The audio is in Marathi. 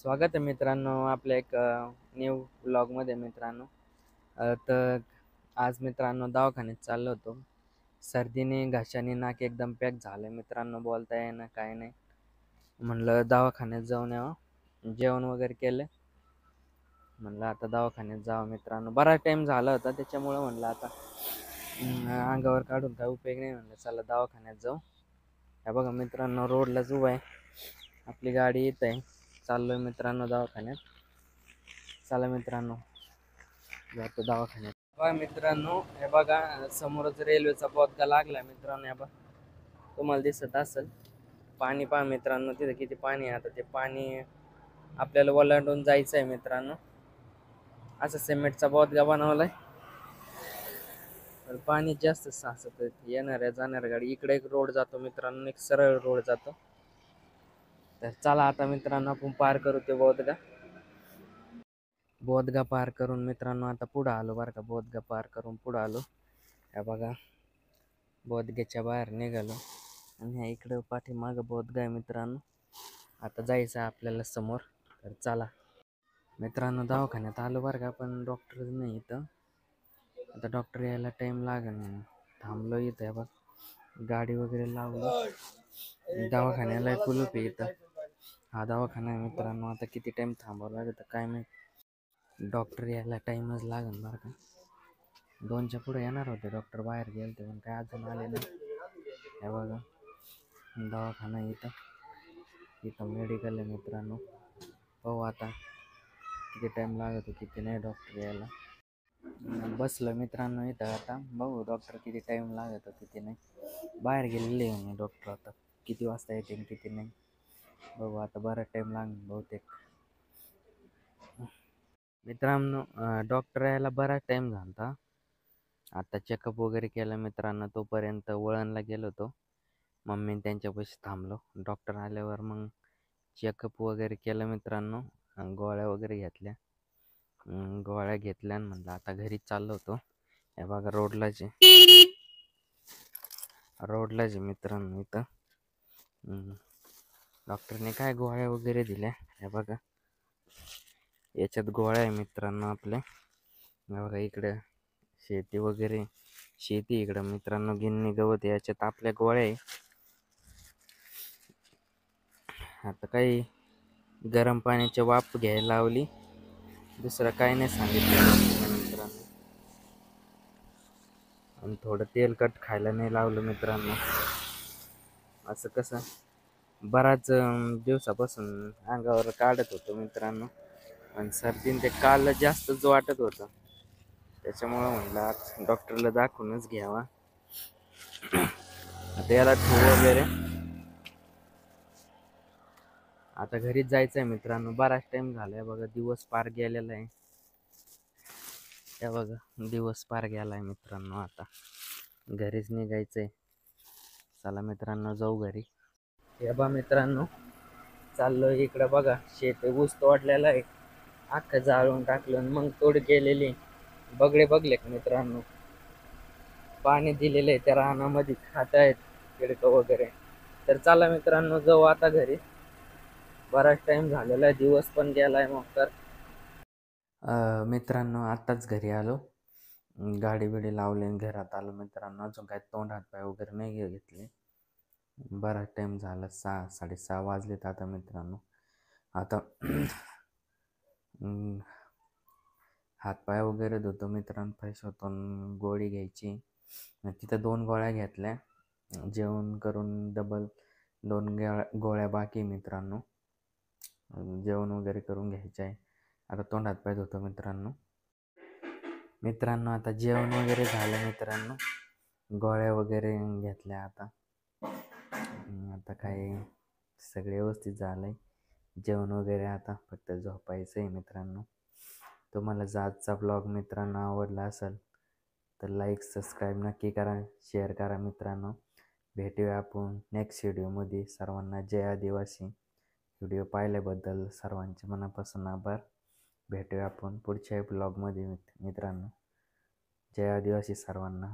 स्वागत आहे मित्रांनो आपल्या एक न्यू ब्लॉगमध्ये मित्रांनो. तर आज मित्रांनो दवाखान्यात चाललो होतो. सर्दीने घशाने नाक एकदम पॅक झालं मित्रांनो, बोलता येईना काय नाही. म्हणलं दवाखान्यात जाऊन यावं, जेवण वगैरे केलं. म्हणलं आता दवाखान्यात जावं मित्रांनो, बराच टाईम झाला होता त्याच्यामुळं म्हणलं आता अंगावर काढून काय उपयोग नाही. म्हणलं चला दवाखान्यात जाऊ. हे बघा मित्रांनो, रोडलाच उभा आहे, आपली गाडी येत आहे. चाललोय मित्रांनो दवाखान्यात. चला मित्रांनो जातो दवाखान्यात. बघा मित्रांनो, हे बघा समोरच रेल्वेचा बोगदा लागला मित्रांनो. हे बघा तुम्हाला दिसत असेल, पाणी पहा मित्रांनो, तिथे किती पाणी आहे. आता ते पाणी आपल्याला ओलांडून जायचं आहे मित्रांनो. असं सिमेंटचा बोगदा बनवलाय, तर पाणी जास्त साचत. येणाऱ्या जाणाऱ्या गाडी, इकडे एक रोड जातो मित्रांनो, एक सरळ रोड जातो. तर चला आता मित्रांनो आपण पार करू ते बोगदा. बोधगा पार करून मित्रांनो आता पुढं आलो बरं का. बोधगा पार करून पुढं आलो. ह्या बघा बोधग्याच्या बाहेर निघालो आणि ह्या इकडं पाठीमागं बोधगा आहे मित्रांनो. आता जायचं आपल्याला समोर. तर चला मित्रांनो दवाखान्यात आलो बरं का, पण डॉक्टर नाही इथं. आता डॉक्टर यायला टाईम लागेल म्हणून थांबलो इथं. आहे बघ गाडी वगैरे लावली. दवाखान्याला कुलूप आहे इथं. हा दवाखाना आहे मित्रांनो. आता किती टाईम थांबावं लागतं काय माहिती. डॉक्टर यायला टाईमच लागेल बरं का. 2च्या पुढे येणार होते डॉक्टर, बाहेर गेले ते पण काय अजून आले नाही. हे बघा दवाखाना इथं, इथं मेडिकल आहे मित्रांनो. पाहू आता किती टाईम लागतो किती नाही डॉक्टर यायला. बसलो मित्रांनो इथं, आता बघू डॉक्टर किती टाईम लागतो किती नाही. बाहेर गेलेले आहे डॉक्टर, आता किती वाजता येते किती नाही बघू. आता बराच टाईम लागेल बहुतेक मित्रांनो. डॉक्टर यायला बराच टाईम झाला. आता चेकअप वगैरे केलं मित्रांनो, तोपर्यंत वळणला गेलो होतो. मम्मी त्यांच्यापाशी थांबलो. डॉक्टर आल्यावर मग चेकअप वगैरे केलं मित्रांनो. गोळ्या वगैरे घेतल्या. गोळ्या घेतल्या आणि म्हणलं आता घरी चाललो होतो. हे बघा रोडलाच आहे मित्रांनो इथं. डॉक्टरने काय गोळ्या वगैरे दिल्या. हे बघा याच्यात गोळ्या आहे मित्रांनो आपल्या. हे बघा इकडे शेती वगैरे, शेती इकडं मित्रांनो, गिन्नी गवत याच्यात आपल्या गोळ्या आहे. आता काही गरम पाण्याची वाफ घ्यायला लावली, दुसरं काही नाही सांगितलं मित्रांनो. आणि थोडं तेलकट खायला नाही लावलं मित्रांनो. असं कसं बराच दिवसापासून अंगावर काढत होतो मित्रांनो, आणि सर्दीन ते काल जास्तच वाटत होतं. त्याच्यामुळं म्हणलं आज डॉक्टरला दाखवूनच घ्यावा. आता याला ठेवू वगैरे आता घरीच जायचं आहे मित्रांनो. बराच टाईम झालाय बघा, दिवस पार गेलेला आहे. त्या बघा दिवस पार गेलाय मित्रांनो, आता घरीच निघायचंय. चला मित्रांनो जाऊ घरी. हे बा मित्रांनो चाललो इकडं, बघा शेत ऊस तोडलेला आहे, अख्खं जाळून टाकलं मग तोड केलेली. बगळे बघले का मित्रांनो, पाणी दिलेलं आहे त्या रानामध्ये, खात आहेत किडकं वगैरे. तर चला मित्रांनो जाऊ आता घरी. बराच टाइम झालेला आहे, दिवस पण गेलाय. मग तर मित्रांनो आत्ताच घरी आलो, गाडी बिडी लावली आणि घरात आलो मित्रांनो. अजून काय तोंड हात पाय वगैरे नाही घेतले. बराच टाईम झाला, 6-6:30 वाजलेत आता मित्रांनो. आता हातपाय वगैरे धुतो मित्रांनो, फ्रेश होतो. गोळी घ्यायची, तिथं 2 गोळ्या घेतल्या. जेवण करून डबल 2 गोळ्या बाकी मित्रांनो. जेवण वगैरे करून घ्यायचं आहे. आता तोंड हातपाय धुतो मित्रांनो. आता जेवण वगैरे झालं मित्रांनो, गोळ्या वगैरे घेतल्या. आता काय सगळे व्यवस्थित झालंय. जेवण वगैरे आता फक्त झोपायचं आहे मित्रांनो. तुम्हाला जर आजचा ब्लॉग मित्रांनो आवडला असेल तर लाईक सबस्क्राईब नक्की करा, शेअर करा मित्रांनो. भेटूया आपण नेक्स्ट व्हिडिओमध्ये. सर्वांना जय आदिवासी. व्हिडिओ पाहिल्याबद्दल सर्वांचे मनापासून आभार. भेटूया आपण पुढच्या ब्लॉगमध्ये मित्रांनो. जय आदिवासी सर्वांना.